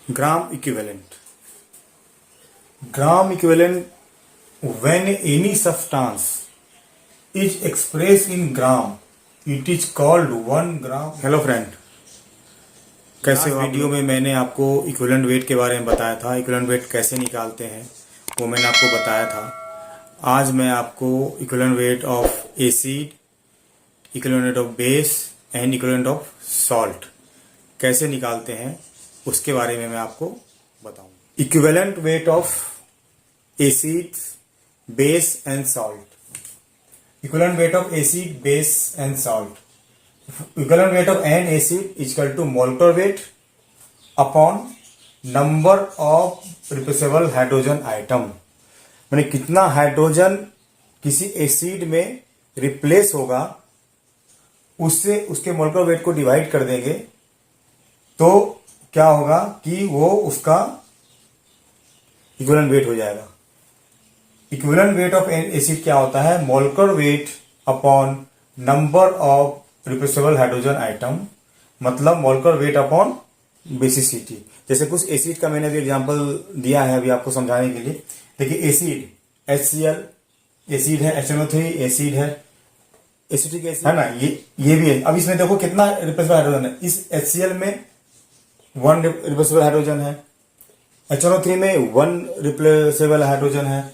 Gram equivalent. Gram equivalent, when any substance is expressed in gram, it is called 1 gram. Hello friend, कैसे हो? Video में मैंने आपको equivalent wait के बारे में बताया था, इक्विवेलेंट वेट कैसे निकालते हैं वो मैंने आपको बताया था। आज मैं आपको equivalent weight of acid, equivalent weight of base and equivalent of salt कैसे निकालते हैं उसके बारे में मैं आपको बताऊंगा। Equivalent weight of acid, base and salt. Equivalent weight of acid, base and salt. Equivalent weight of an acid is equal to molecular weight upon number of replaceable hydrogen atom. मैंने कितना हाइड्रोजन किसी acid में replace होगा उससे उसके molecular wait को divide कर देंगे तो क्या होगा कि वो उसका इक्विवेलेंट वेट हो जाएगा। Equivalent weight of an acid क्या होता है? Molecular weight upon number of replaceable hydrogen item, मतलब मोलेकुलर वेट अपॉन बेसिसिटी। जैसे कुछ एसिड का मैंने अभी एग्जांपल दिया है अभी आपको समझाने के लिए। देखिए एसिड HCl एसिड है, HNO3 एसिड है, एसिटिक एसिड है ना, ये भी है। अब इसमें देखो कितना रिप्लेसेबल हाइड्रोजन है। इस HCl में 1 रिप्लेसेबल हाइड्रोजन है, HNO3 में 1 रिप्लेसेबल हाइड्रोजन है,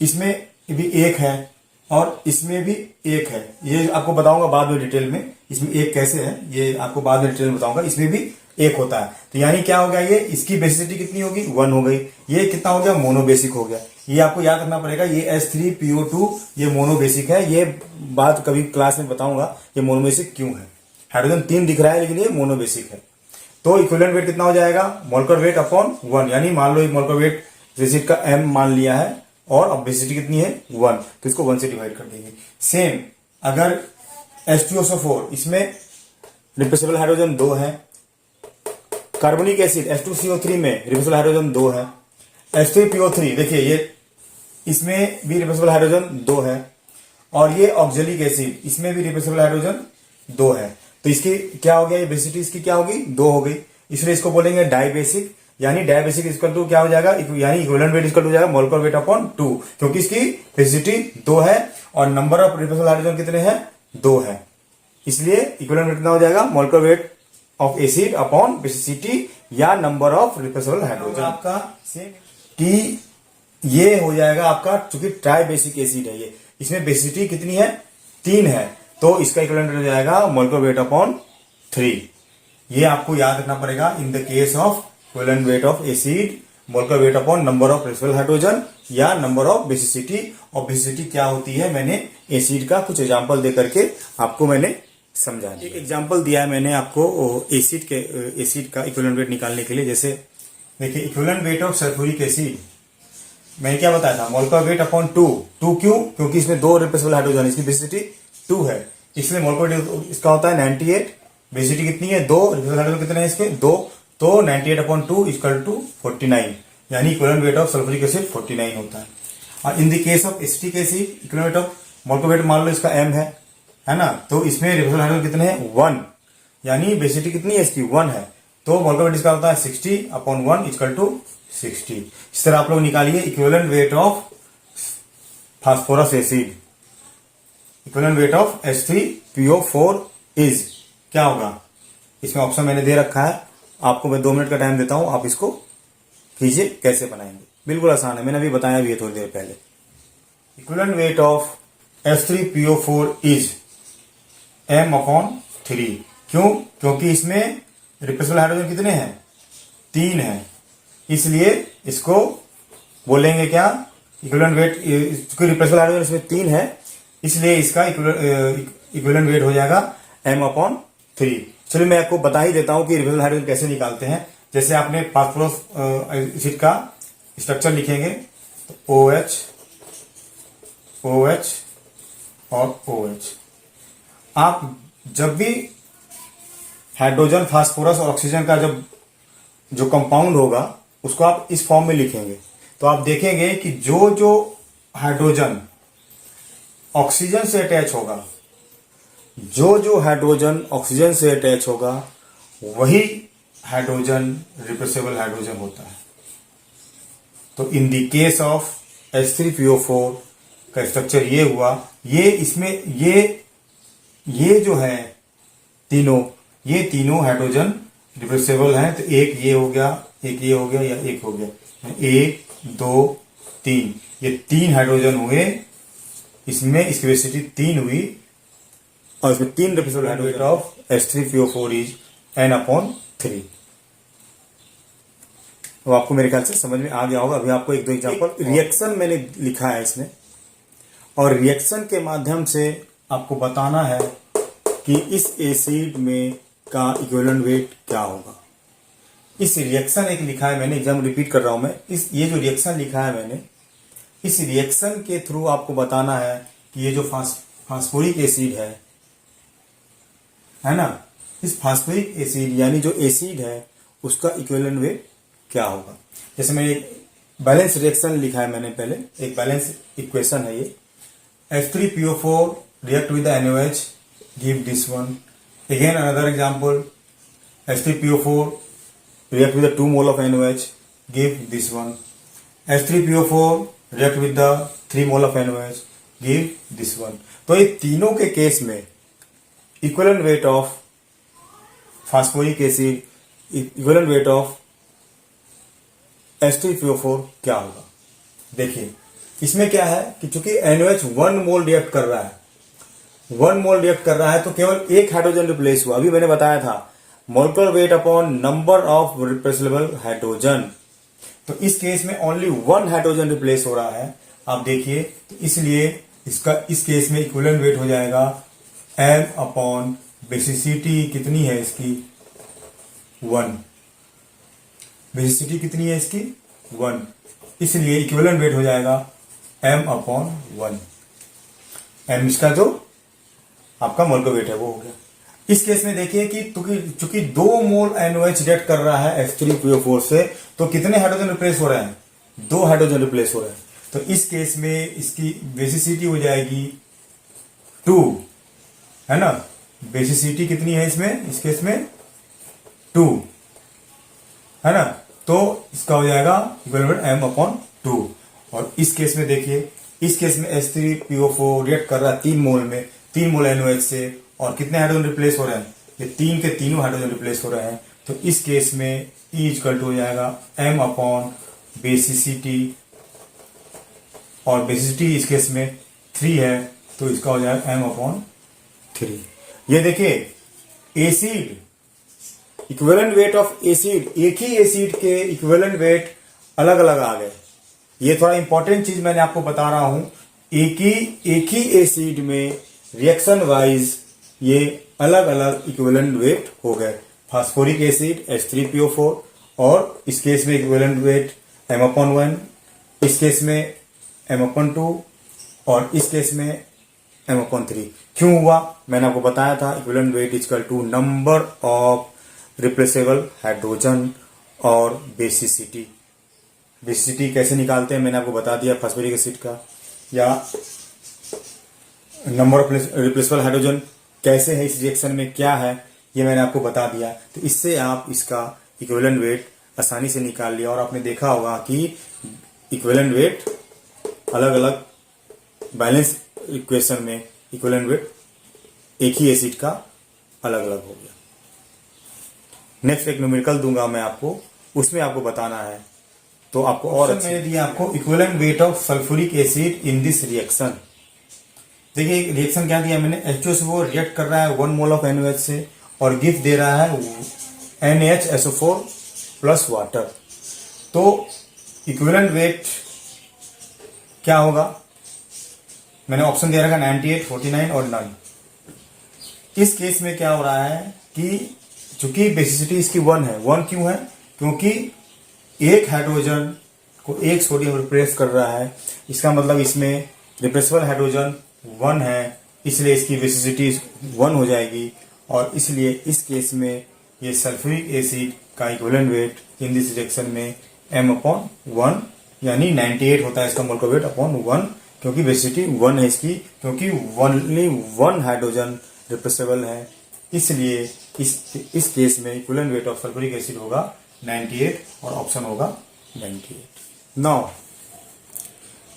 इसमें भी 1 है और इसमें भी 1 है। ये आपको बताऊंगा बाद में डिटेल में, इसमें 1 कैसे है ये आपको बाद में डिटेल में बताऊंगा। इसमें भी 1 होता है तो यानी क्या हो गया, ये इसकी बेसिसिटी कितनी होगी? 1 हो गई। ये कितना हो गया? मोनोबेसिक हो गया। ये आपको याद रखना पड़ेगा। ये H3PO2 ये मोनोबेसिक है। ये बात कभी क्लास में बताऊंगा ये मोनोबेसिक क्यों है। हाइड्रोजन 3 दिख रहा है लेकिन ये मोनोबेसिक है। तो इक्विवेलेंट वेट कितना हो जाएगा? मोलेकुलर वेट अपॉन 1, यानी मान लो एक मोलेकुलर वेट एसिड का M मान लिया है और अब बेसिसिटी कितनी है? 1, तो इसको 1 से डिवाइड कर देंगे। सेम अगर H2SO4 इसमें रिप्लेसेबल हाइड्रोजन 2 है, कार्बोनिक एसिड H2CO3 में रिप्लेसेबल हाइड्रोजन 2 है, H3PO3 देखिए ये इसमें भी रिप्लेसेबल हाइड्रोजन 2 है और ये ऑक्जेलिक एसिड इसमें भी रिप्लेसेबल हाइड्रोजन 2 है। तो इसकी क्या हो गया? ये बेसिसिटी इसकी क्या होगी? 2 हो गई। इसलिए इसको बोलेंगे डाइबेसिक, यानी डायबेसिक इक्वल टू क्या हो जाएगा? यानी इक्विवेलेंट वेट इक्वल टू जाएगा मोलेकुलर वेट अपॉन 2, क्योंकि इसकी बेसिसिटी 2 है और नंबर ऑफ रिप्लेसेबल हाइड्रोजन कितने हैं? 2 है। इसलिए इक्विवेलेंट वेट कितना हो जाएगा? Molecular wait of acid upon basicity या नंबर ऑफ रिप्लेसेबल हाइड्रोजन आपका सेम कि ये हो जाएगा आपका, चूंकि ट्राइबेसिक एसिड है ये, इसमें बेसिसिटी कितनी है? 3 है, तो इसका इक्विवेलेंट हो जाएगा मोलेकुलर वेट अपॉन 3। ये आपको याद रखना पड़ेगा। इन the case of equivalent weight of acid, molecular weight upon number of replaceable hydrogen या नंबर ऑफ बेसिसिटी। और बेसिसिटी क्या होती है मैंने एसिड का कुछ एग्जांपल दे करके आपको मैंने समझा दिया। एक एग्जांपल दिया है मैंने आपको एसिड का इक्विवेलेंट वेट निकालने के लिए। जैसे देखिए equivalent weight of sulphuric acid मैंने क्या बताया था? मोलेकुलर वेट अपॉन 2 क्यों? क्योंकि इसमें 2 रिप्लेसेबल हाइड्रोजन, इसकी बेसिसिटी 2 है, इसलिए मोलेकुलर वेट इसका होता है 98। बेसिसिटी कितनी है? 2। रिप्लेसेबल हाइड्रोजन कितने हैं इसके? 2। तो 98 अपॉन 2 इक्वल टू 49, यानी equivalent weight of sulphuric acid 49 होता है। और in the case of acetic acid equivalent weight of molecular weight मान लो इसका M है ना, तो इसमें रिप्लेसेबल हाइड्रोजन कितने हैं? 1, यानी बेसिसिटी कितनी है इसकी? 1 है, तो मोलेकुलर वेट इसका होता है 60 अपॉन 1 इक्वल टू 60। इस तरह आप लोग निकालिए equivalent weight of phosphorus acid. Equivalent weight of H3PO4 is क्या होगा? इसमें ऑप्शन मैंने दे रखा है, आपको मैं 2 मिनट का टाइम देता हूं, आप इसको कीजिए कैसे बनाएंगे। बिल्कुल आसान है, मैंने अभी बताया भी है थोड़ी देर पहले। Equivalent weight of H3PO4 is M upon 3। क्यों? क्योंकि इसमें रिप्लेसेबल हाइड्रोजन कितने हैं? 3 है, इसलिए इसको बोलेंगे क्या? इक्विवेलेंट वेट, क्योंकि रिप्लेसेबल हाइड्रोजन इसमें 3 है इसलिए इसका इक्विवेलेंट वेट हो जाएगा M अपॉन 3। चलिए मैं आपको बता ही देता हूं कि रिप्लेसेबल हाइड्रोजन कैसे निकालते हैं। जैसे आपने फास्फोरस एसिड का स्ट्रक्चर लिखेंगे तो OH OH और OH। आप जब भी हाइड्रोजन, फास्फोरस और ऑक्सीजन का जब जो कंपाउंड होगा उसको आप इस फॉर्म में लिखेंगे तो आप देखेंगे कि जो हाइड्रोजन ऑक्सीजन से अटैच होगा, जो हाइड्रोजन ऑक्सीजन से अटैच होगा वही हाइड्रोजन रिप्लेसेबल हाइड्रोजन होता है। तो इन द केस ऑफ H3PO4 का स्ट्रक्चर ये हुआ, ये इसमें ये जो है ये तीनों हाइड्रोजन रिप्लेसेबल हैं। तो एक ये हो गया, एक ये हो गया, या एक हो गया, 1 2 3, ये 3 हाइड्रोजन हुए, इसमें इसकी वेलोसिटी 3 हुई, और इसमें 3 replaceable hydrogen of H3PO4 is N/3। तो आपको मेरे ख्याल से समझ में आ गया होगा। अभी आपको एक दो एग्जांपल रिएक्शन मैंने लिखा है इसमें, और रिएक्शन के माध्यम से आपको बताना है कि इस एसिड में का इक्विवेलेंट वेट क्या होगा। इस रिएक्शन एक लिखा है मैंने, एग्जाम रिपीट कर रहा हूं मैं, ये जो रिएक्शन लिखा है मैंने, इस रिएक्शन के थ्रू आपको बताना है कि ये जो फास्फोरिक एसिड है ना, इस फास्फोरिक एसिड यानी जो एसिड है उसका इक्विवेलेंट वेट क्या होगा। जैसे मैंने एक बैलेंस रिएक्शन लिखा है मैंने, पहले एक बैलेंस इक्वेशन है ये, H3PO4 react with the NaOH, give this one. Again another example, H3PO4 react with the 2 mole of NaOH, give this one. H3PO4 react with the 3 mole of NaOH, give this one. तो ये तीनों के case में equivalent weight of phosphoric acid, equivalent weight of H3PO4 क्या होगा। देखिए इसमें क्या है कि चूंकि NaOH 1 मोल रिएक्ट कर रहा है, 1 मोल रिएक्ट कर रहा है, तो केवल एक हाइड्रोजन रिप्लेस हुआ। अभी मैंने बताया था molecular weight upon number of replaceable hydrogen, तो इस केस में ओनली 1 हाइड्रोजन रिप्लेस हो रहा है। आप देखिए, तो इसलिए इसका इस केस में इक्विवेलेंट वेट हो जाएगा M/ बेसिसिटी कितनी है इसकी 1, बेसिसिटी कितनी है इसकी 1, इसलिए इक्विवेलेंट वेट हो जाएगा M/1। M इसका जो आपका मोलेकुलर वेट है वो हो गया। इस केस में देखिए कि चूंकि 2 मोल NaOH रिएक्ट कर रहा है H3PO4 से, तो कितने हाइड्रोजन रिप्लेस हो रहे हैं, 2 हाइड्रोजन रिप्लेस हो रहे हैं। तो इस केस में इसकी बेसिसिटी हो जाएगी 2, है ना। बेसिसिटी कितनी है इसमें, इस केस में 2, है ना। तो इसका हो जाएगा इक्विवेलेंट M/2। और इस केस में देखिए, इस केस में H3PO4 रिएक्ट कर रहा है 3 मोल में, 3 मोल NaOH से, और कितने हाइड्रोजन रिप्लेस हो रहे हैं, ये 3 के तीनों हाइड्रोजन रिप्लेस हो रहे हैं। तो इस केस में E इक्वल टू हो जाएगा M/बेसिसिटी, और बेसिसिटी इस केस में 3 है, तो इसका हो जाएगा M/3। ये देखिए acid, equivalent weight of acid, एक ही एसिड के इक्विवेलेंट वेट अलग अलग आ गए। ये थोड़ा इंपॉर्टेंट चीज मैंने आपको बता रहा हूं, एक ही एसिड में रिएक्शन वाइज ये अलग अलग इक्विवेलेंट वेट हो गए। फास्फोरिक एसिड H3PO4, और इस केस में इक्विवेलेंट वेट M/1, इस केस में M/2, और इस केस में M/3। क्यों हुआ, मैंने आपको बताया था, equivalent weight equal to number of replaceable hydrogen और बेसिसिटी। बेसिसिटी कैसे निकालते हैं मैंने आपको बता दिया, फास्फोरिक एसिड का, या नंबर ऑफ रिप्लेसेबल हाइड्रोजन कैसे है इस रिएक्शन में, क्या है, ये मैंने आपको बता दिया। तो इससे आप इसका इक्विवेलेंट वेट आसानी से निकाल लिया। और आपने देखा होगा कि इक्विवेलेंट वेट अलग अलग बैलेंस इक्वेशन में इक्विवेलेंट वेट एक ही एसिड का अलग अलग हो गया। नेक्स्ट एक न्यूमेरिकल दूंगा मैं आपको, उसमें आपको बताना है। तो आपको और मैंने दिया आपको equivalent weight of sulphuric acid in this reaction. देखिए रिएक्शन क्या दिया मैंने, H2SO4 रिएक्ट कर रहा है 1 मोल ऑफ NaOH से, और गिफ्ट दे रहा है NaHSO4 प्लस वाटर। तो इक्विवेलेंट वेट क्या होगा, मैंने ऑप्शन दे रखा 98, 49 और 9। इस केस में क्या हो रहा है कि चूंकि बेसिसिटी इसकी 1 है, 1 क्यों है, क्योंकि एक हाइड्रोजन को एक सोडियम रिप्लेस कर रहा है, इसका मतलब इसमें रिप्लेसेबल हाइड्रोजन 1 है, इसलिए इसकी बेसिसिटी 1 हो जाएगी। और इसलिए इस केस में ये सल्फ्यूरिक एसिड का equivalent wait in this reaction में M/1 यानी 98 होता है इसका मोलेकुलर वेट अपॉन 1, क्योंकि बेसिसिटी 1 है इसकी, क्योंकि ओनली 1 हाइड्रोजन रिप्लेसेबल है इसलिए इस केस में equivalent weight of sulphuric acid होगा 98 और ऑप्शन होगा 98। Now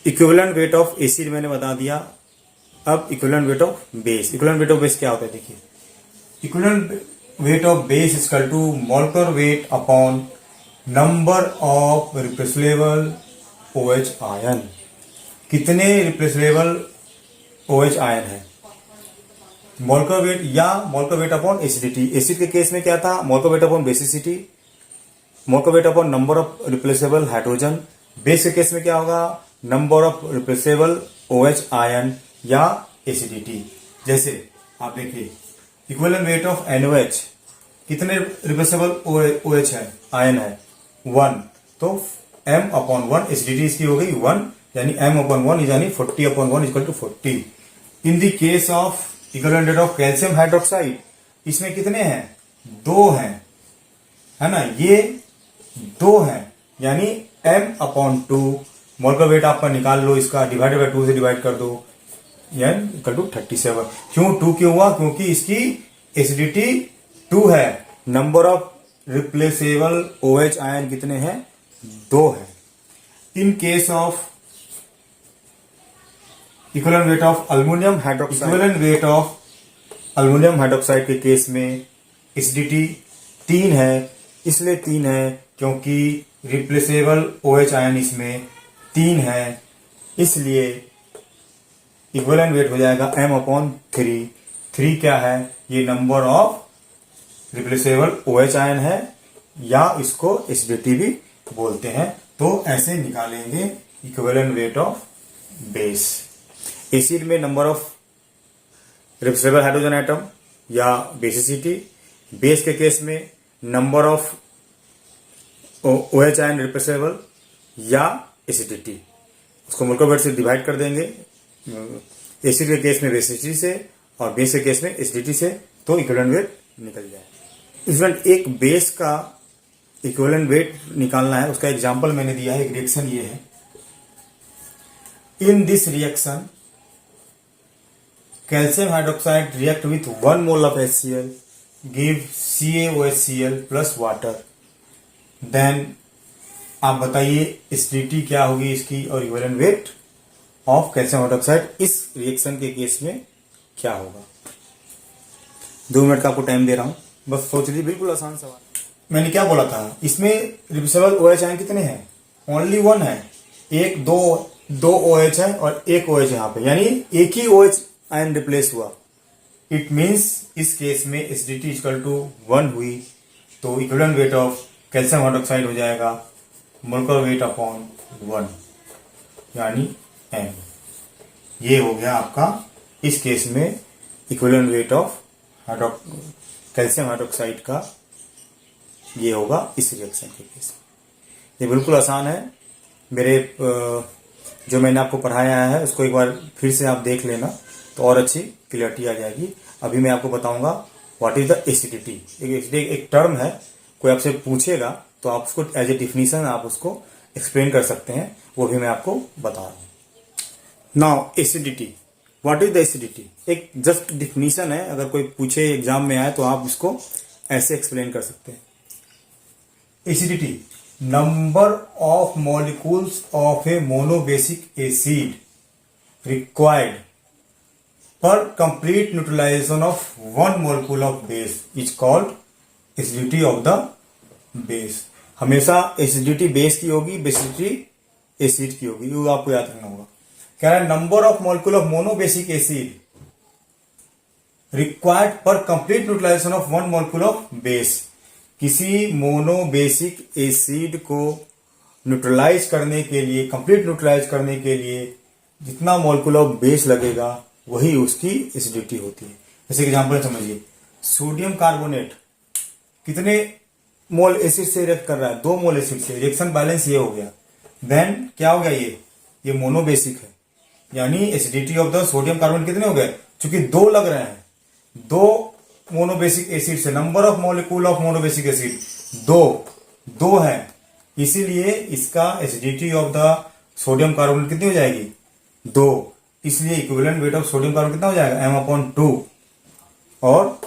equivalent weight of acid मैंने बता दिया। अब equivalent weight of base. Equivalent weight of base क्या होता है देखिए, equivalent weight of base is equal to molecular weight upon number of replaceable OH ion. कितने रिप्लेसेबल OH आयन है, मोलकुलर वेट या molecular weight upon acidity. Acid के case में क्या था, molecular weight upon basicity, molecular weight upon number of replaceable hydrogen. Base के case में क्या होगा, number of replaceable OH ion या एसिडिटी। जैसे आप देखिए इक्विवेलेंट वेट ऑफ NaOH, कितने रिप्लेसेबल OH है, आयन है 1, तो m/1 एसिडिटी इसकी हो गई 1, यानी m/1 यानी 40/1 equal to 40। In the case of equivalent weight of calcium hydroxide, इसमें कितने हैं, 2 हैं, है ना, ये 2 हैं, यानी m/2 मोलकुलर वेट आपका निकाल लो, इसका डिवाइडेड बाय 2 से डिवाइड कर दो, यानी इक्वल टू 37। क्यों 2 क्यों हुआ, क्योंकि इसकी एसिडिटी 2 है, number of replaceable OH ion कितने हैं, 2 है। In case of equivalent weight of aluminium hydroxide, equivalent weight of aluminium hydroxide के केस में एसिडिटी 3 है, इसलिए 3 है क्योंकि रिप्लेसेबल OH आयन इसमें 3 है, इसलिए इक्विवेलेंट वेट हो जाएगा m/3। 3 क्या है, ये number of replaceable OH ion है, या इसको एसिडिटी भी बोलते हैं। तो ऐसे निकालेंगे equivalent weight of base. Acid में number of replaceable hydrogen atom या बेसिसिटी, बेस के केस में number of OH ion replaceable या एसिडिटी। उसको मोलकुलर वेट से डिवाइड कर देंगे, एसिड के केस में बेसिसिटी से और बेस के केस में एसिडिटी से, तो इक्विवेलेंट वेट निकल जाए। स्टूडेंट एक बेस का इक्विवेलेंट वेट निकालना है, उसका एग्जांपल मैंने दिया है, एक रिएक्शन ये है। In this reaction calcium hydroxide react with 1 mole of HCl give CaOHCl plus water. Then आप बताइए एसिडिटी क्या होगी इसकी और equivalent weight of calcium hydroxide इस रिएक्शन के केस में क्या होगा। 2 मिनट का आपको टाइम दे रहा हूं, बस सोच लीजिए, बिल्कुल आसान सवाल। मैंने क्या बोला था, इसमें रिप्लेसेबल OH आयन कितने हैं, ओनली 1 है, एक दो OH है और एक OH यहाँ पे, यानी एक ही OH आयन रिप्लेस हुआ। इट मीन्स इस केस में एसिडिटी इक्वल टू 1 हुई, तो equivalent weight of calcium hydroxide हो जाएगा मोलकुलर वेट अपॉन 1, यानी m। ये हो गया आपका इस केस में equivalent weight of calcium hydroxide का, ये होगा इस रिएक्शन के केस में। ये बिल्कुल आसान है, मेरे जो मैंने आपको पढ़ाया है उसको एक बार फिर से आप देख लेना तो और अच्छी क्लियरिटी आ जाएगी। अभी मैं आपको बताऊंगा व्हाट इज द एसिडिटी। एक टर्म है, कोई आपसे पूछेगा तो आप उसको एज ए डिफिनीशन आप उसको एक्सप्लेन कर सकते हैं, वो भी मैं आपको बता रहा हूं। Now acidity, what is the acidity, एक जस्ट डिफिनीशन है, अगर कोई पूछे एग्जाम में आए तो आप इसको ऐसे एक्सप्लेन कर सकते हैं। Acidity, number of molecules of a monobasic acid required per complete neutralisation of 1 molecule of base is called acidity of the base. हमेशा एसिडिटी बेस की होगी, बेसिडिटी एसिड की होगी, ये आपको याद रखना होगा। कह रहा है number of molecule of monobasic acid required per complete neutralisation of 1 molecule of base. किसी मोनोबेसिक एसिड को न्यूट्रलाइज करने के लिए, कंप्लीट न्यूट्रलाइज करने के लिए जितना मोलिक्यूल ऑफ बेस लगेगा वही उसकी एसिडिटी होती है। जैसे एग्जांपल समझिए, सोडियम कार्बोनेट कितने मोल एसिड से रिएक्ट कर रहा है, 2 मोल एसिड से, रिएक्शन बैलेंस ये हो गया। देन क्या हो गया, ये मोनोबेसिक है, यानी acidity of the sodium carbonate कितने हो गए, चूंकि 2 लग रहे हैं, 2 मोनोबेसिक एसिड से, number of molecule of monobasic acid 2 है, इसीलिए इसका acidity of the sodium carbonate कितनी हो जाएगी, 2। इसलिए equivalent weight of sodium carbonate कितना हो जाएगा, m/2। और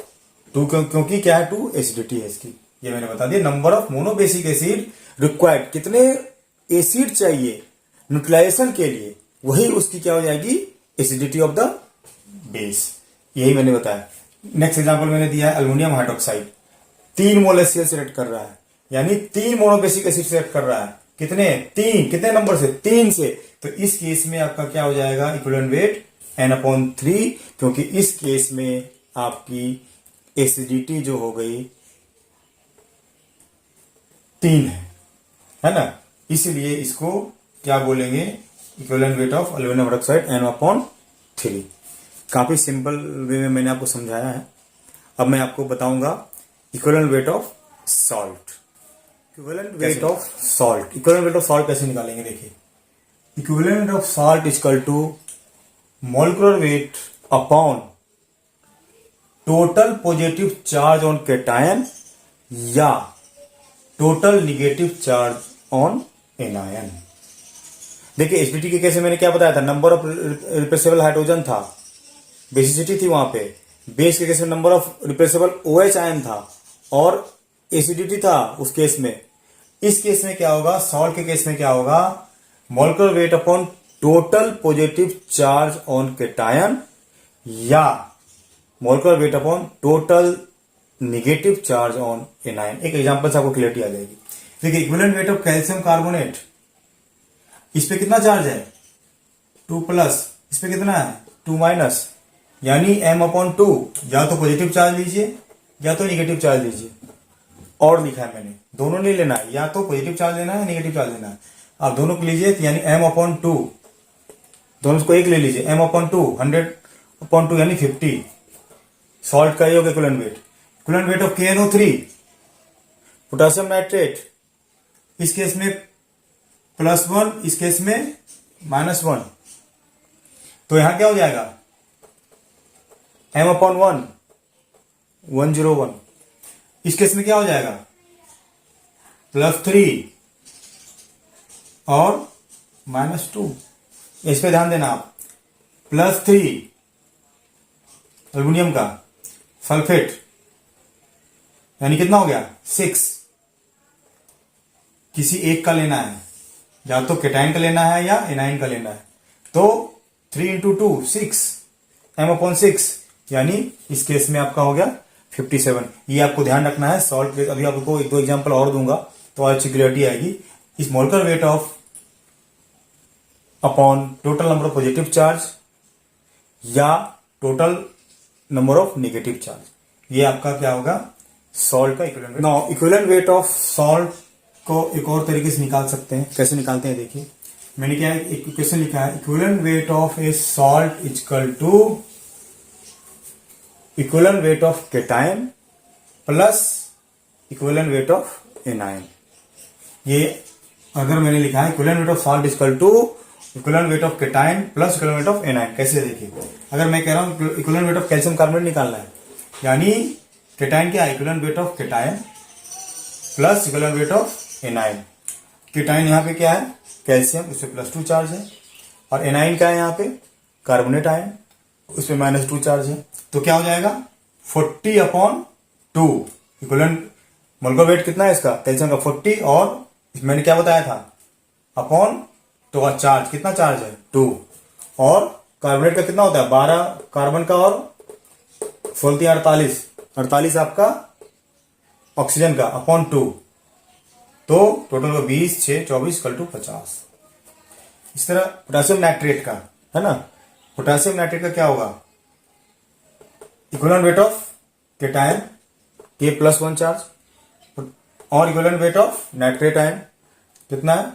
टू क्योंकि क्या है, टू एसिडिटी है इसकी, ये मैंने बता दिया। Number of monobasic acid required, कितने एसिड चाहिए न्यूट्रलाइजेशन के लिए, वही उसकी क्या हो जाएगी, एसिडिटी ऑफ द बेस, यही मैंने बताया। नेक्स्ट एग्जांपल मैंने दिया है अल्युमिनियम हाइड्रोक्साइड, 3 मोल HCl सेलेक्ट कर रहा है, यानी 3 मोनोबेसिक एसिड सेलेक्ट कर रहा है, कितने, 3, कितने नंबर से, 3 से। तो इस केस में आपका क्या हो जाएगा, इक्विवेलेंट वेट N/3, क्योंकि इस केस में आपकी एसिडिटी जो हो गई 3 है ना, इसलिए इसको क्या बोलेंगे, equivalent weight of aluminium hydroxide N/3। काफी सिंपल वे में मैंने आपको समझाया है। अब मैं आपको बताऊंगा equivalent weight of salt. Equivalent weight of salt, equivalent weight of salt कैसे निकालेंगे, देखिए। Equivalent of salt equal to molecular weight upon total positive charge on cation या total negative charge on anion. देखिए एसिडिटी के case में मैंने क्या बताया था, नंबर ऑफ रिप्लेसेबल हाइड्रोजन था, बेसिसिटी थी वहां पे। बेस के केस में number of replaceable OH ion था और एसिडिटी था उस केस में। इस केस में क्या होगा, सॉल्ट के केस में क्या होगा, molecular weight upon total positive charge on cation या molecular weight upon total negative charge on anion. एक एग्जांपल से आपको क्लियरिटी आ जाएगी। देखिए equivalent weight of calcium carbonate, इस पे कितना चार्ज है, 2+, इस पे कितना है, 2-, यानी M/2, या तो पॉजिटिव चार्ज लीजिए या तो निगेटिव चार्ज लीजिए। और लिखा है मैंने, दोनों नहीं लेना है, या तो पॉजिटिव चार्ज लेना है, निगेटिव चार्ज लेना है। आप दोनों को लीजिए, यानी M/2, दोनों को एक ले लीजिए, M/2, 100/2 यानी 50। सॉल्ट का ये होगा equivalent wait. Equivalent weight of KNO3, potassium nitrate, इस केस में +1, इस केस में -1, तो यहां क्या हो जाएगा, M/1, 101। इस केस में क्या हो जाएगा, +3 और -2। इस पे ध्यान देना आप, +3 एल्युमिनियम का सल्फेट, यानी कितना हो गया, 6। किसी एक का लेना है, या तो कैटायन का लेना है या एनायन का लेना है, तो 3 × 2 6, M/6, यानी इस केस में आपका हो गया 57। ये आपको ध्यान रखना है सॉल्ट वेट। अभी आपको 1-2 एग्जांपल और दूंगा तो अच्छी क्लियरिटी आएगी। इस molecular weight of upon total number of positive charge या total number of negative charge, ये आपका क्या होगा, सॉल्ट का equivalent weight. Now equivalent weight of salt को एक और तरीके से निकाल सकते हैं। कैसे निकालते हैं, देखिए मैंने क्या एक क्वेश्चन लिखा है, equivalent weight of a salt equal to equivalent weight of cation plus equivalent weight of anion. ये अगर मैंने लिखा है equivalent weight of salt equal to equivalent weight of cation plus equivalent weight of anion, कैसे, देखिए अगर मैं कह रहा हूं equivalent weight of calcium carbonate निकालना है, यानी कैटायन क्या है, equivalent weight of cation plus equivalent weight of anion. Cation यहाँ पे क्या है, कैल्शियम, उस पर +2 चार्ज है, और एनायन क्या है यहाँ पे, कार्बोनेट आयन, उस पर -2 चार्ज है। तो क्या हो जाएगा, 40/2 इक्विवेलेंट मोलिकुलर वेट कितना है इसका, कैल्शियम का 40, और मैंने क्या बताया था, अपॉन तो चार्ज, कितना चार्ज है 2, और कार्बोनेट का कितना होता है 12, कार्बन का, और 48 आपका ऑक्सीजन का, अपॉन 2, तो टोटल 20, 6, 24 = 50। इस तरह पोटेशियम नाइट्रेट का है ना, पोटेशियम नाइट्रेट का क्या होगा, equivalent weight of cation K+1 charge, और equivalent weight of nitrate ion कितना है,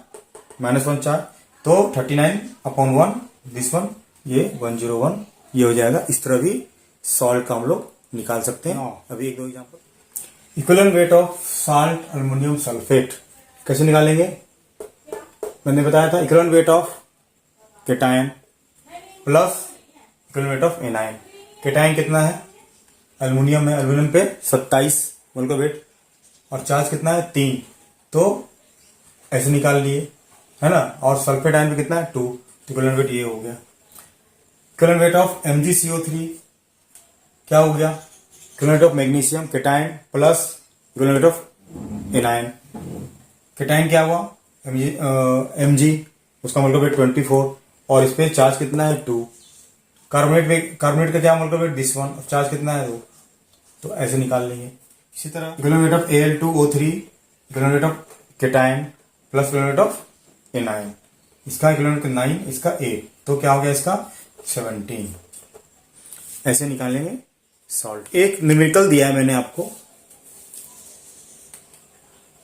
-1 चार्ज, तो 39/1, दिस वन, ये 101, ये हो जाएगा। इस तरह भी सॉल्ट का हम लोग निकाल सकते हैं। अभी 1-2 example, equivalent weight of salt aluminium sulphate कैसे निकालेंगे, मैंने बताया था equivalent weight of cation plus equivalent weight of anion. Cation कितना है, अल्युमिनियम है, अल्युमिनियम पे 27 मोलिकुलर वेट, और चार्ज कितना है 3, तो ऐसे निकाल लिए है ना, और सल्फेट आयन पे कितना है 2, इक्विवेलेंट वेट ये हो गया। इक्विवेलेंट वेट ऑफ MgCO3 क्या हो गया, equivalent of magnesium cation plus equivalent of anion. Cation क्या हुआ Mg, उसका मोलर वेट 24 और इस पे चार्ज कितना है 2। कार्बोनेट का क्या molar weight this one, charge कितना है 2, तो ऐसे निकाल लेंगे। इसी तरह equivalent of Al2O3 equivalent weight of cation plus equivalent weight of anion, इसका इक्विवेलेंट 9, इसका 8, तो क्या हो गया इसका 17। ऐसे निकालेंगे सॉल्ट। एक न्यूमेरिकल दिया है मैंने आपको,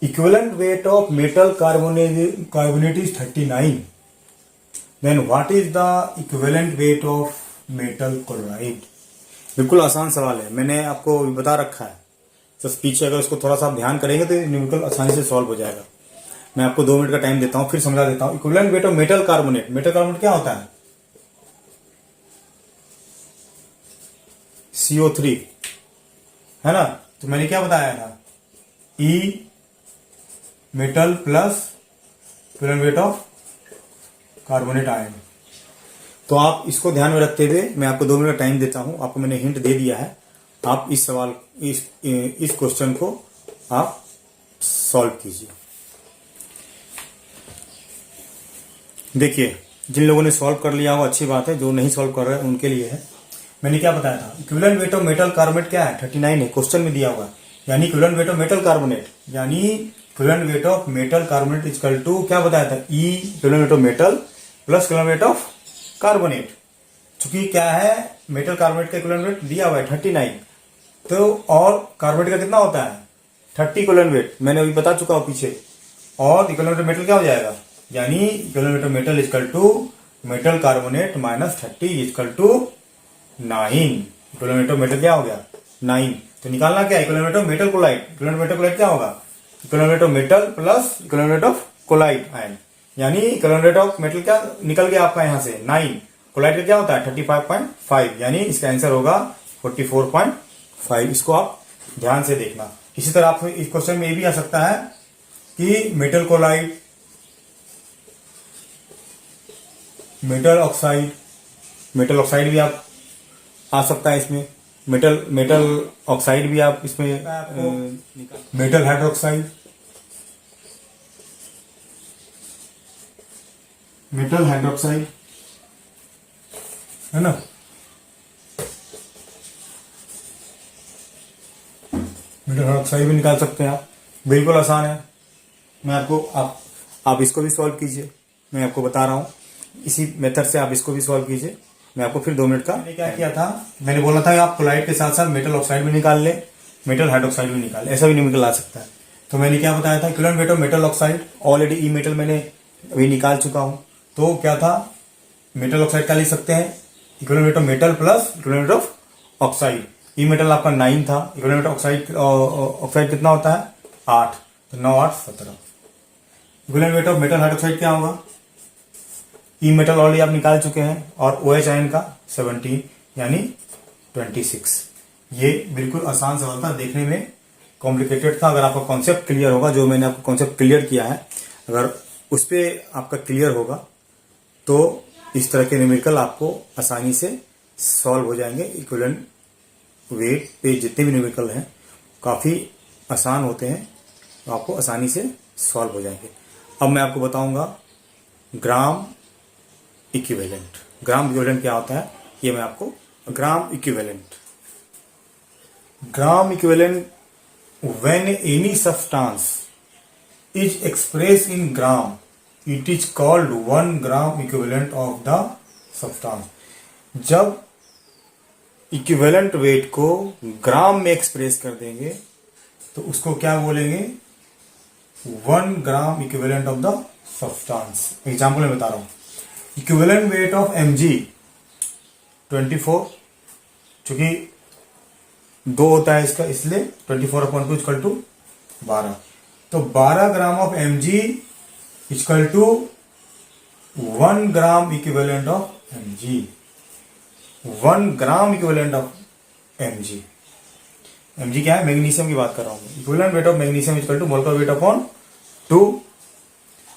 equivalent weight of metal carbonate is 39, then what is the equivalent weight of metal chloride. बिल्कुल आसान सवाल है, मैंने आपको बता रखा है, तो पीछे अगर उसको थोड़ा सा आप ध्यान करेंगे तो न्यूमेरिकल आसानी से सॉल्व हो जाएगा। मैं आपको 2 मिनट का टाइम देता हूं, फिर समझा देता हूं। Equivalent weight of metal carbonate, metal carbonate क्या होता है CO3, है ना। तो मैंने क्या बताया था, E metal plus equivalent weight of carbonate ion. तो आप इसको ध्यान में रखते हुए मैं आपको 2 मिनट का टाइम देता हूं, आपको मैंने हिंट दे दिया है, आप इस सवाल इस क्वेश्चन को आप सॉल्व कीजिए। देखिए, जिन लोगों ने सॉल्व कर लिया वो अच्छी बात है, जो नहीं सॉल्व कर रहे हैं उनके लिए है। मैंने क्या बताया था, equivalent weight of metal carbonate क्या है 39 है, क्वेश्चन में दिया हुआ, यानी equivalent weight of metal carbonate, यानी equivalent weight of metal carbonate equal to क्या बताया था, E equivalent weight of metal plus equivalent weight of carbonate. चूंकि क्या है, मेटल कार्बोनेट का इक्विवेलेंट वेट दिया हुआ है 39, तो और कार्बोनेट का कितना होता है 30 इक्विवेलेंट वेट, मैंने अभी बता चुका हूं पीछे, और इक्विवेलेंट वेट मेटल क्या हो जाएगा, यानी equivalent weight metal equal to metal carbonate minus 30 equal to 9। Equivalent weight of metal क्या हो गया 9, तो निकालना क्या, equivalent weight of metal chloride. Equivalent weight of chloride क्या होगा, equivalent weight of metal plus equivalent weight of chloride ion, यानी equivalent weight of metal क्या निकल गया आपका यहां से 9, कोलाइड का क्या होता है 35.5, यानी इसका आंसर होगा 44.5। इसको आप ध्यान से देखना। इसी तरह आप इस क्वेश्चन में ये भी आ सकता है कि metal chloride, metal oxide, metal oxide भी आप आ सकता है इसमें, मेटल ऑक्साइड भी आप इसमें, मेटल हाइड्रोक्साइड, मेटल हाइड्रोक्साइड, है ना, मेटल हाइड्रोक्साइड भी निकाल सकते हैं आप, बिल्कुल आसान है। मैं आपको आप इसको भी सॉल्व कीजिए, मैं आपको बता रहा हूं, इसी मेथड से आप इसको भी सॉल्व कीजिए। मैं आपको फिर 2 मिनट का, मैंने क्या किया था, मैंने बोला था कि आप क्लोराइड के साथ साथ मेटल ऑक्साइड भी निकाल ले, मेटल हाइड्रोक्साइड भी निकाल, ऐसा भी निकल आ सकता है। तो मैंने क्या बताया था, equivalent weight of metal oxide, already E metal मैंने अभी निकाल चुका हूं, तो क्या था, मेटल ऑक्साइड का लिख सकते हैं equivalent weight of metal plus equivalent weight of oxide. E metal आपका 9 था, इक्विवेलेंट ऑक्साइड कितना होता है 8, तो 9 8 17। Equivalent weight of metal hydroxide क्या होगा, ई मेटल ऑलरेडी आप निकाल चुके हैं, और OH आयन का 17 यानी 26। ये बिल्कुल आसान सवाल था, देखने में कॉम्प्लिकेटेड था। अगर आपका कॉन्सेप्ट क्लियर होगा, जो मैंने आपको कॉन्सेप्ट क्लियर किया है, अगर उस पर आपका क्लियर होगा तो इस तरह के न्यूमेरिकल आपको आसानी से सॉल्व हो जाएंगे। इक्विवेलेंट वेट पे जितने भी न्यूमेरिकल हैं काफ़ी आसान होते हैं, तो आपको आसानी से सॉल्व हो जाएंगे। अब मैं आपको बताऊंगा ग्राम इक्विवेलेंट। ग्राम इक्विवेलेंट क्या होता है, ये मैं आपको, gram equivalent when any substance is express in gram it is called 1 gram equivalent of the substance. जब इक्विवेलेंट वेट को ग्राम में एक्सप्रेस कर देंगे तो उसको क्या बोलेंगे, 1 gram equivalent of the substance. Example में बता रहा हूं, इक्विवेलेंट वेट ऑफ Mg 24, चूंकि 2 होता है इसका, इसलिए 24/2 इक्वल टू 12, तो 12 gram of Mg equal to 1 gram equivalent of Mg, 1 gram equivalent of Mg। Mg क्या है, मैग्नीशियम की बात कर रहा हूं। Equivalent weight of magnesium equal to molecular weight upon 2,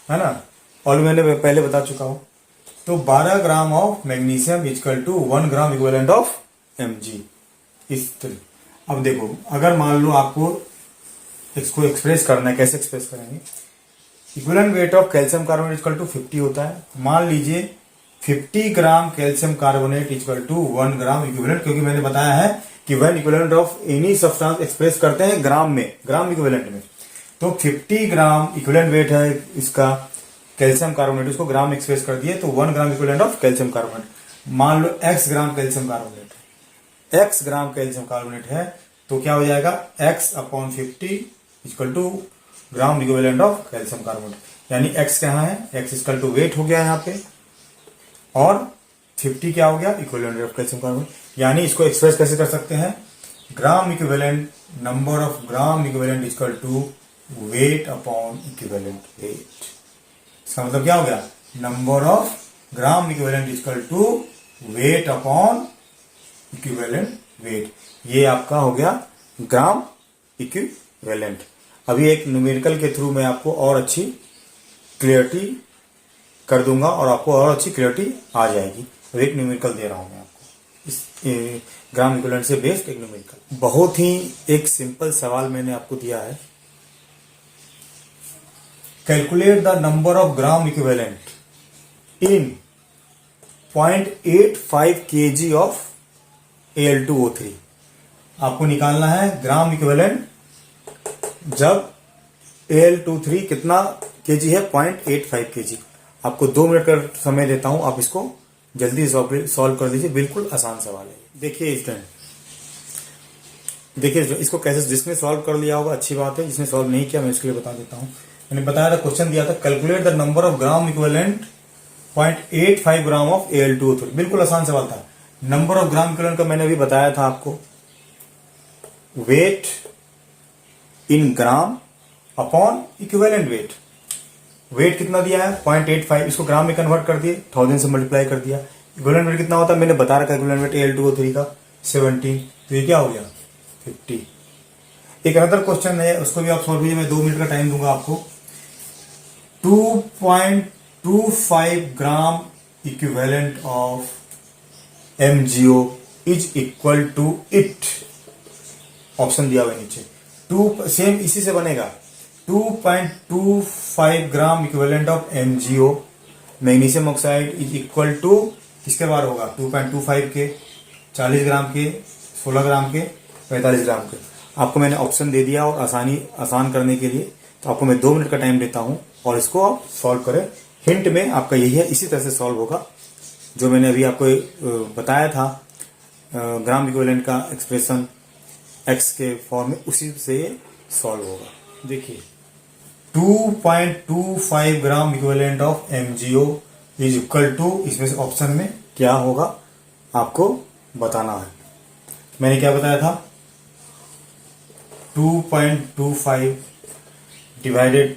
है ना, और मैंने पहले बता चुका हूं। तो 12 gram of magnesium equal to 1 gram equivalent of Mg। इस तरह अब देखो, अगर मान लो आपको इसको एक्सप्रेस करना है, कैसे एक्सप्रेस करेंगे? Equivalent weight of calcium carbonate equal to 50 होता है। मान लीजिए 50 gram calcium carbonate equal to 1 gram equivalent, क्योंकि मैंने बताया है कि when equivalent of any substance express करते हैं ग्राम में, ग्राम इक्विवेलेंट में। तो 50 ग्राम इक्विवेलेंट वेट है इसका कैल्शियम कार्बोनेट, उसको ग्राम एक्सप्रेस कर दिए तो 1 gram equivalent of calcium carbonate. मान लो x ग्राम कैल्शियम कार्बोनेट है, x ग्राम कैल्शियम कार्बोनेट है, तो क्या हो जाएगा? x upon 50 equal to gram equivalent of calcium carbonate. यानी x कहाँ है? x इक्वल टू वेट हो गया यहाँ पे, और 50 क्या हो गया? Equivalent of calcium carbonate. यानी इसको एक्सप्रेस कैसे कर सकते हैं? Gram equivalent, number of gram equivalent equal to weight upon equivalent weight. इसका मतलब क्या हो गया? Number of gram equivalent equal to weight upon equivalent weight. ये आपका हो गया ग्राम इक्विवेलेंट। अभी एक न्यूमेरिकल के थ्रू मैं आपको और अच्छी क्लियरिटी कर दूंगा और आपको और अच्छी क्लियरिटी आ जाएगी। तो एक न्यूमेरिकल दे रहा हूं मैं आपको, इस ग्राम इक्विवेलेंट से बेस्ड एक न्यूमेरिकल। बहुत ही एक सिंपल सवाल मैंने आपको दिया है। Calculate the number of gram equivalent in 0.85 kg of Al2O3। आपको निकालना है ग्राम इक्विवेलेंट जब Al2O3 कितना केजी है? 0.85 kg। आपको 2 मिनट का समय देता हूं, आप इसको जल्दी सॉल्व कर दीजिए। बिल्कुल आसान सवाल है। देखिए स्टूडेंट, देखिए इसको कैसे, जिसने सॉल्व कर लिया होगा अच्छी बात है, जिसने सॉल्व नहीं किया मैं इसके लिए बता देता हूं। मैंने बताया था, क्वेश्चन दिया था calculate the number of gram equivalent 0.85 gram of Al2O3। बिल्कुल आसान सवाल था। नंबर ऑफ ग्राम इक्विवेलेंट का मैंने अभी बताया था आपको, weight in gram upon equivalent weight. Weight कितना दिया है? 0.85, इसको ग्राम में कन्वर्ट कर दिए, 1000 से मल्टीप्लाई कर दिया। इक्विवेलेंट वेट कितना होता है? मैंने बता रखा है इक्विवेलेंट वेट Al2O3 का 17। तो ये क्या हो गया? 50। एक अदर क्वेश्चन है, उसको भी आप सॉल्व कीजिए, मैं 2 मिनट का टाइम दूंगा आपको। 2.25 gram equivalent of MgO is equal to it. Option दिया हुआ है नीचे। सेम इसी से बनेगा। 2.25 gram equivalent of MgO magnesium oxide is equal to किसके बार होगा? 2.25 के, 40 ग्राम के, 16 ग्राम के, 45 ग्राम के। आपको मैंने ऑप्शन दे दिया और आसान करने के लिए, तो आपको मैं 2 मिनट का टाइम देता हूं और इसको आप सॉल्व करें। हिंट में आपका यही है, इसी तरह से सॉल्व होगा जो मैंने अभी आपको बताया था ग्राम इक्विवेलेंट का एक्सप्रेशन एक्स के फॉर्म में, उसी से सॉल्व होगा। देखिए 2.25 gram equivalent of MgO is equal to, इसमें से ऑप्शन में क्या होगा आपको बताना है। मैंने क्या बताया था? 2.25 डिवाइडेड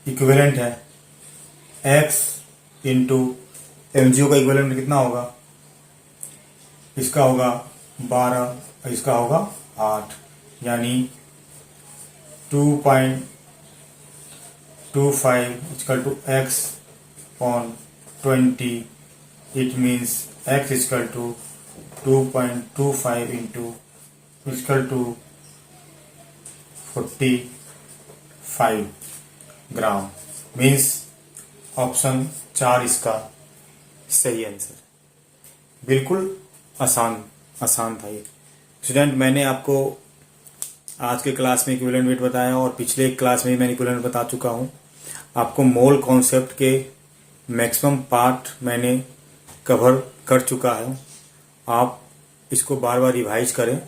इक्विवेलेंट है x इंटू MgO का इक्विवेलेंट कितना होगा? इसका होगा 12, इसका होगा 8, यानी 2.25 equal to x upon 20। It means x equal to 2.25 into equal to 45 gram. Means option 4 इसका सही आंसर। बिल्कुल आसान था ये। स्टूडेंट, मैंने आपको आज के क्लास में इक्विवेलेंट वेट बताया और पिछले क्लास में मैंने इक्विवेलेंट बता चुका हूं। आपको मोल कॉन्सेप्ट के मैक्सिमम पार्ट मैंने कवर कर चुका है। आप इसको बार बार रिवाइज करें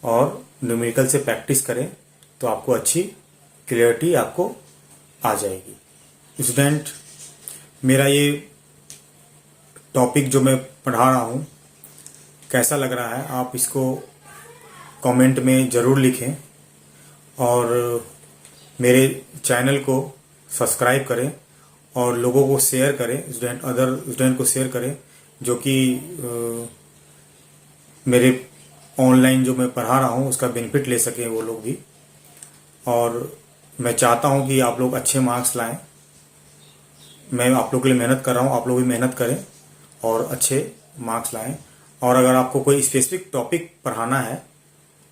और न्यूमेरिकल से प्रैक्टिस करें तो आपको अच्छी क्लियरिटी आपको आ जाएगी। स्टूडेंट, मेरा ये टॉपिक जो मैं पढ़ा रहा हूँ कैसा लग रहा है, आप इसको कमेंट में ज़रूर लिखें और मेरे चैनल को सब्सक्राइब करें और लोगों को शेयर करें, अदर स्टूडेंट को शेयर करें जो कि मेरे ऑनलाइन जो मैं पढ़ा रहा हूँ उसका बेनिफिट ले सकें वो लोग भी। और मैं चाहता हूँ कि आप लोग अच्छे मार्क्स लाएं। मैं आप लोग के लिए मेहनत कर रहा हूँ, आप लोग भी मेहनत करें और अच्छे मार्क्स लाएं। और अगर आपको कोई स्पेसिफिक टॉपिक पढ़ाना है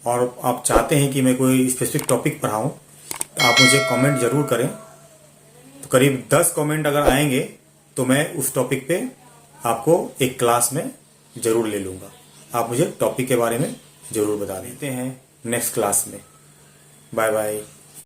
और आप चाहते हैं कि मैं कोई स्पेसिफिक टॉपिक पढ़ाऊं, तो आप मुझे कमेंट जरूर करें। तो करीब 10 कमेंट अगर आएंगे तो मैं उस टॉपिक पे आपको एक क्लास में जरूर ले लूंगा। आप मुझे टॉपिक के बारे में जरूर बता देते हैं नेक्स्ट क्लास में। Bye bye.